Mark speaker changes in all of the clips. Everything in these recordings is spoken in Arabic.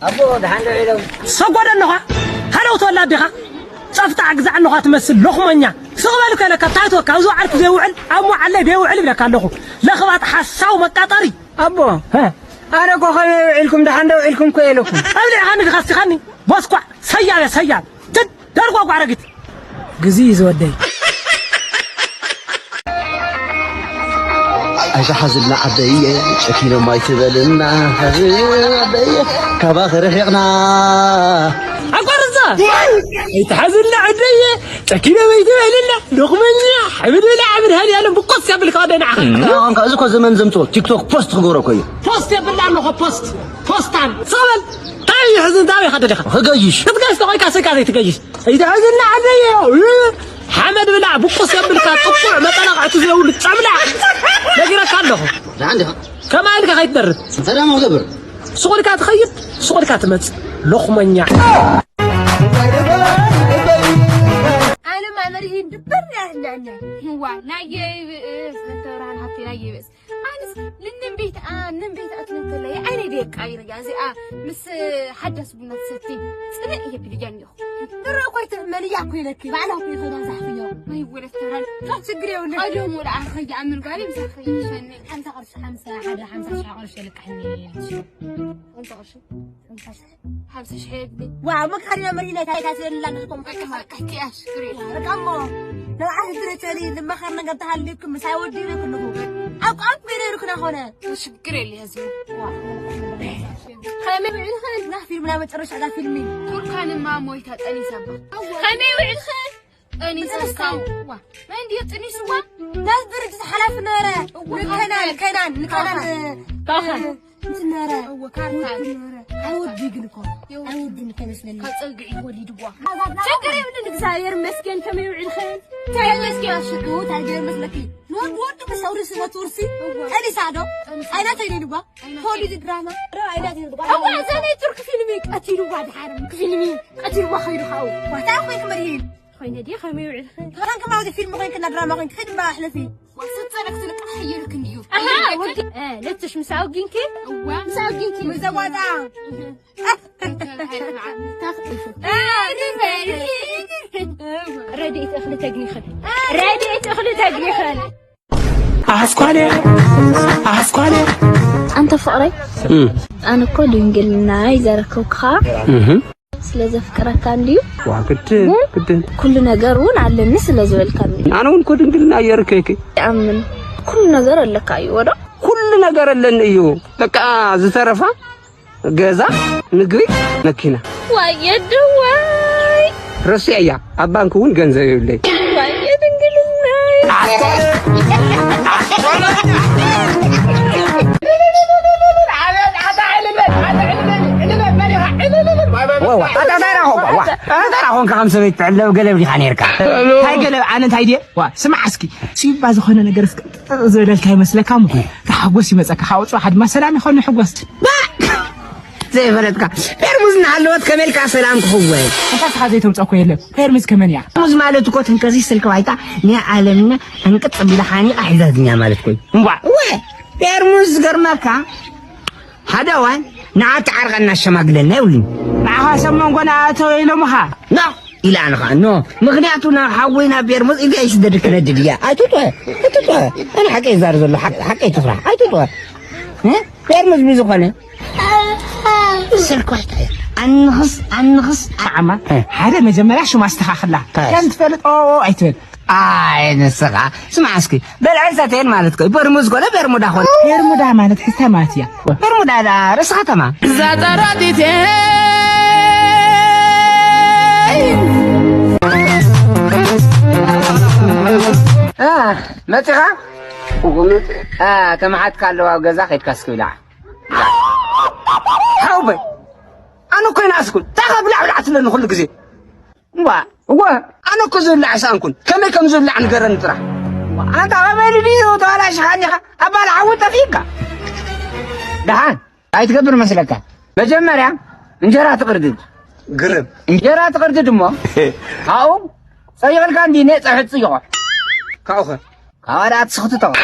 Speaker 1: أبو ده عنده علم.
Speaker 2: صقود النخا هلا وتولى بها صفت عجزع النخا تمثل لخمنيا سوالك أنا كتاتو كوزو عارف بيوعل أمو على بيوعل بلا كان لخو لخبات حساو مكاتري
Speaker 1: أبو
Speaker 2: ها
Speaker 1: أنا كوخي علكم ده عنده علكم كويلكم.
Speaker 2: أبلي خاني خاصي خاني بسقع سيال جد درقوا قارقت جزيز ودي
Speaker 3: أيش حزبنا عبدية شكينا ما يتبلنا عبدية كباخر رحقنا
Speaker 2: أقرصة يتحزلنا عبدية شكينا ما يتبلنا لقمنيا حمد ولا عمر هالي أنا بقص يا بالقادنا
Speaker 3: أنك أزكو زمن زمتو تيك توك بوست خبرو كوي
Speaker 2: بوست يا بالله أنه بوستان صوال تاي حزن تاي خد دخل
Speaker 3: خجاجيش
Speaker 2: تتقاش تقاي كاسك هذه تتقاش يتحزلنا عبدية حمد ولا بقص يا بالقاد قطع ما طلعت زول تعملها لكن كان له
Speaker 3: عندها
Speaker 2: كما انك خيدر
Speaker 3: ترى ما غبر
Speaker 2: صغرك تخيط صغرك تمت لخمنيا
Speaker 4: انا ما مريين دبرنا هنا هو نايي توران حتى نايي بس انس لنبيت نبيت اتنم كله انا ديك اير يا زي مس حدث بنا ستي صدق يبلجاني ترى كويت مالي ياكل لك بعلها في خدان صحفيه ما يقول ترى لا تجري ولا اليوم ولا اخي عمل قال لي مسخي شني 5 قرش 5 حدا 5 قرش لك حني انت قرش 5 شحيد واو ما خلينا مرينا تاي تاسير لا نقوم كحكي اشكري رقمو لو عاد درتني لما خرنا قبتها لكم مساودي لكم أقعد بينكم هنا شكرا لي هزم خلينا نبيع الخان نحفي المنامج أرش على فيلمين كل كان ما مويت أني سبب خلينا نبيع الخان أني سبب ما عندي أني سوا ناس درجة حلاف نارا كنان طاخن نارا هو كارتان عود بيجنكم عود بيجنكم مسلين كتصقعي ولي دبوا شكرا من الجزائر مسكين كم يبيع الخان تعال مسكين أشدو تعال مسلكي نود بس أورث ما تورثي أنا سعدو أنا تيجي دبوا هولي دراما أنا تيجي دبوا أول زاني ترك فيلمي قتيلوا بعد حرام فيلمي قتيلوا خير خاو وتعرفوا كم مريين خينا دي خيمي وعد كان كم عود فيلم غير كنا دراما غير خد ما أحلى فيه وصلت أنا قلت لك أحيرك نيو ودي لا تش مساوقين كي مساوقين كي مزوادة رديت أخلي تقني خل
Speaker 2: أحسكوا عليه
Speaker 4: أنت فقري أنا كل ينقلنا عايز أركوكها سلازة فكرة كان ليو
Speaker 3: كنت
Speaker 4: كل نجارون على الناس اللي زول كان ليو
Speaker 3: أنا ونكون نقلنا يركيكي
Speaker 4: أمن كل نجار لك أيوة
Speaker 3: كل نجار لنا أيوه لك زترفا جزا نقري نكينا
Speaker 4: واي
Speaker 3: رسيا أبانكون جنزة يولي
Speaker 4: واي نقلنا
Speaker 1: واو هذا راهون كخمسة بيت علو قلب لي خانيركا هاي قلب أنا هاي دي سمع اسكي سيب بعض خلنا نجرفك زودلك هاي مسلك هم كحبوس يمسك حاوط واحد ما سلام يخلني حبوس زي فلتك هرمز نعلوت كمل كسلام كحوي
Speaker 2: أنت حاجتهم تأكل يلا هرمز كمان يا
Speaker 1: هرمز مالته كوت هنكزي سلك وايتا نيا عالمنا هنكت بلحاني أحداث نيا مالتكوي هرمز قرمكا هذا وين نعت عرقنا الشماغلنا يولي
Speaker 2: معها سمون قنا توي لمها
Speaker 1: لا إلى أنا خانو مغنياتنا حوينا بيرمز إذا إيش درك نديا أتوتوا أنا حكي زارزل حكي تفرح أتوتوا ها بيرمز ميزوخانة سلك وايتا أنغص
Speaker 2: عما هذا مجمع شو ما استخاخله كان تفلت أو أيتفل
Speaker 1: نسخة اسمع اسكي بالعزتين مالتك برمز ولا برمودا خون
Speaker 2: برمودا مالت حسها ماتيا
Speaker 1: برمودا لا رسخة تمام
Speaker 2: زادراتي
Speaker 1: متى تمعت كالوا وجزاك يتكسكوا لا حوبي أنا كوين أسكت تقبل على عتلنا كل جزء أنا كزول لعسانكم كم زول لعن قرن ترى أنا تعبان لي وطالع شخاني أبى العود فيك دهان هاي تكبر مسلكها بجمرة إنجرا تقردد
Speaker 3: قرب
Speaker 1: إنجرا تقردد مو هاو سيغل كان دي نت أحد سيغل
Speaker 3: كاوخ
Speaker 1: كاورات سخط طبعا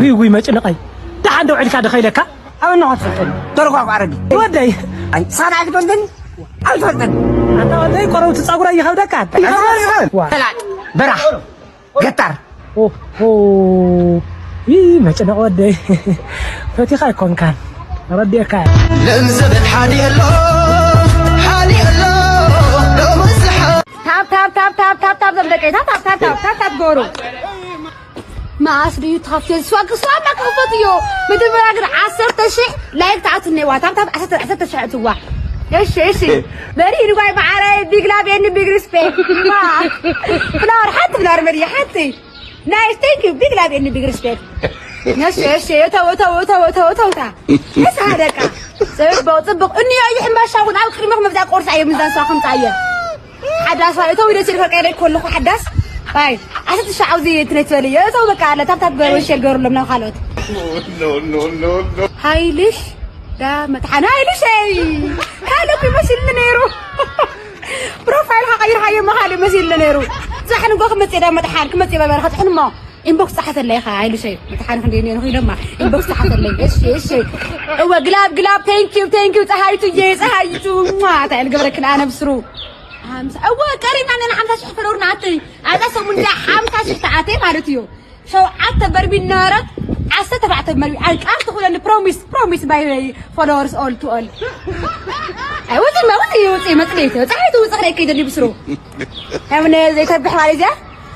Speaker 2: وي ما تنقي ده عنده عليك هذا خيلك
Speaker 1: أو إنه هتفلتني تركوا عربي
Speaker 2: ودي
Speaker 1: أي صار عقد وندني أو تفلتني
Speaker 2: أنت ودي قرأت تصور أي هذا كان
Speaker 1: طلع برح قطر
Speaker 2: أوه ما تنقي ودي فتي خاي كون كان ردي كان
Speaker 3: لنزبن حالي الله لو مسحة
Speaker 4: تاب زبدك تاب غورو ما أصلي تخافي سواق ما كفتيو مدي براغر 10,000 لايك تعطني واتاب 10,000 توا ايش بري رواي بعري بيج لاب يعني بيج ريسبكت ما فلار حتى فلار مريا حتى نايس ثانك يو بيج لاب يعني بيج ريسبكت ايش تو ايش هذاك صبق اني اي حماشا ونعاود كريمه مبدا قرص عي ميزان ساخن تعيه حداس تو يدير فرق عليك كله حداس باي عشان تشعوزي تنتولي يا تو بقى على تاب وش يقر لنا خالوت نو هايلش دا متحنا هايلش اي قالوا بيمثل نيرو بروفايل غير هاي ما خالي مثل نيرو صح نقول متي دا متحان كمتي ما راح تحن ما انبوكس تحت اللي هايلش اي متحان خليني نخي لما انبوكس تحت اللي ايش هو قلاب ثانك يو تهايتو ما تعال قبلك انا بسرو أول كريم أنا حمسة شحن فلور نعطي هذا سمون ده حمسة شحن تعطي مارتيو شو عت بربي النار عسى تبعت بربي أنت تقول أن promise by followers all to all وزي ما تريته صحيح كيد اللي بسرو هم زي تربح على زي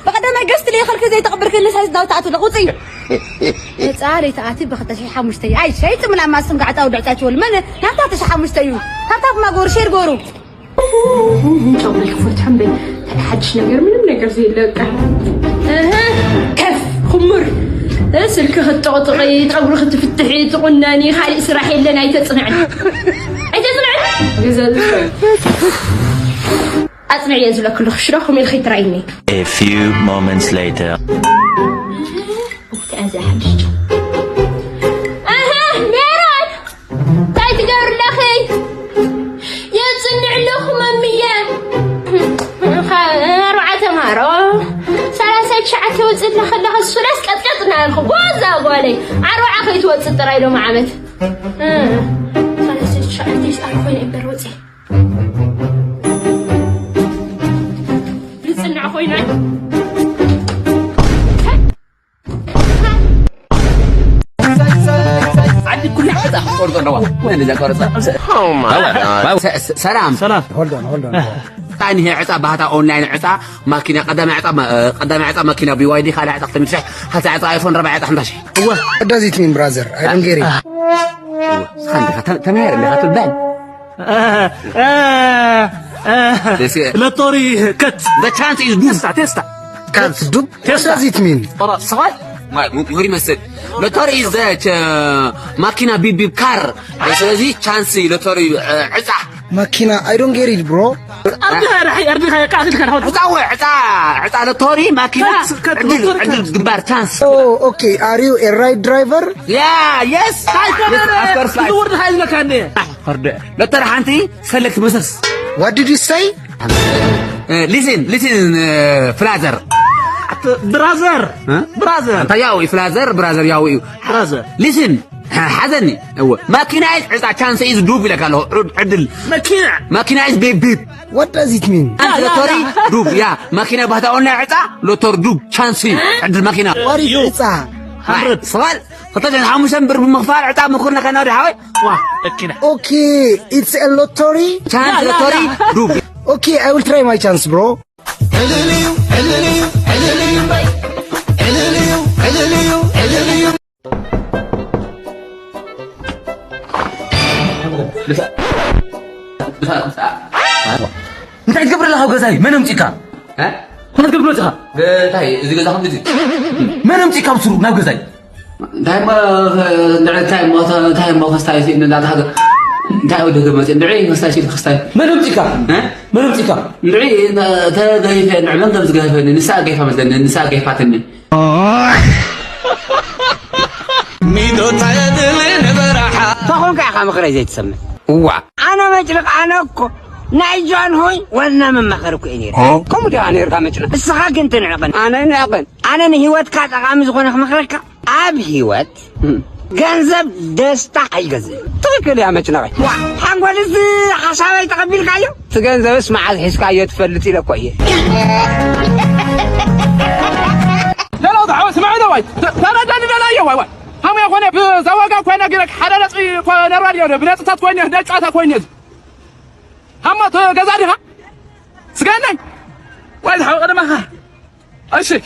Speaker 4: بقدر ما قصت لي خلك زي تقبر كل الناس هذا تعطوا لقوتي تعالي تعطي بخت شيء حمشتي أي شيء تملا ما سمع تعود تعطوا المن هم تعطي شيء حمشتي هم تعطي ما قور شير قورو شغلك فوت حمبي حدش نقر من نقر زي اللقة كف خمر سلك خطوطي تقبل خط فتحي تقناني خالي إسراحي لنا يتصنعني أسمع يا زلك كل خشرة ومن الخيط رأيني.
Speaker 5: A few moments later.
Speaker 4: وقت حدش ميران تعي تدور الأخي يتصنع لكم أمية رعة مارو سلاسة شعة توزت لخلها السلاس كتقطنا لكم وزا قولي عروعة خي توزت رايلو معامت سلاسة شعة تيش أخوين إمبر وزي لتصنع أخوينا
Speaker 6: عندي كل حاجة وين إذا قرصة سلام
Speaker 1: هولدون
Speaker 6: تاني هي عصا بهذا أونلاين عصا ماكينة قدام عصا ماكينة BYD خالي عصا تمشي حتى عصا آيفون 4 عصا 11
Speaker 7: What does it mean brother? I don't get it.
Speaker 6: خلنا تمهير اللي هات البال
Speaker 2: لا طوري كت
Speaker 6: The chance is good تستا
Speaker 7: Can't do. What does it mean?
Speaker 6: سؤال ما يوري مثل لوتوري ذات ماكينة بيب كار ስለዚህ ቻንስ ሎተሪ عصا
Speaker 7: Makina, I don't get it bro.
Speaker 2: أرضي قاعد كان
Speaker 6: عصا لوتوري ماكينة عدل جبار chance
Speaker 7: Oh okay, are you a ride driver?
Speaker 6: Yeah yes
Speaker 2: دور هاي المكان
Speaker 6: لوتوري حنتي سلكت مسس
Speaker 7: What did you say?
Speaker 6: listen فلازر
Speaker 2: برازر
Speaker 6: انت ياوي فلازر برازر ياوي
Speaker 2: برازر
Speaker 6: listen حزني هو ماكينة عصا chance is دوب لك له عدل ماكينة is بيب
Speaker 7: What does it mean?
Speaker 6: لوتوري دوب يا ماكينة بهذا قلنا عصا لوتور دوب chance عدل ماكينة
Speaker 7: What is it?
Speaker 6: سؤال فتجد حمشن بر بمغفال عصا مكرنا كنا ودي حاوي
Speaker 7: Okay, it's a lottery.
Speaker 6: chance لوتوري دوب
Speaker 7: Okay, I will try my chance bro.
Speaker 6: انت تقبر لها غزاي من امتيكا ها كنت تقبر لها تاي اذا غزا خمدتي من امتيكا بسرو ناو غزاي تاي ما خستاي ان لا هذا تاي ود غمت ندعي خستاي خستاي من امتيكا ها من امتيكا ندعي تا غيف نعمل غمز غيف نساء غيف مثلا نساء غيفاتني ميدو تايدل نبرح
Speaker 1: تخون كاخا مخري زي تسمى
Speaker 6: وا
Speaker 1: انا مجرق انا اكو نايجان هوي ولا من مخرك إنير كم ده أنا إركام مجنون السخاك أنت نعقن أنا نعقن أنا نهيوت كات أقام زخونك مخرك أب هيوت جنزب دستا أي جزء تركلي يا مجنون حنقول إذا حسابي تقبل كايو تجنزب اسمع الحس كايو تفلتي لك كويه
Speaker 8: لا دعوة اسمعي دواي ترى دني لا يا واي هم يا اخواني بزواجا كوينا غيرك حلالة كوينا راديو بنات تات كوينا هداك عتا كوينا هم تجزارها سجناي وايد حاول ما ها أشي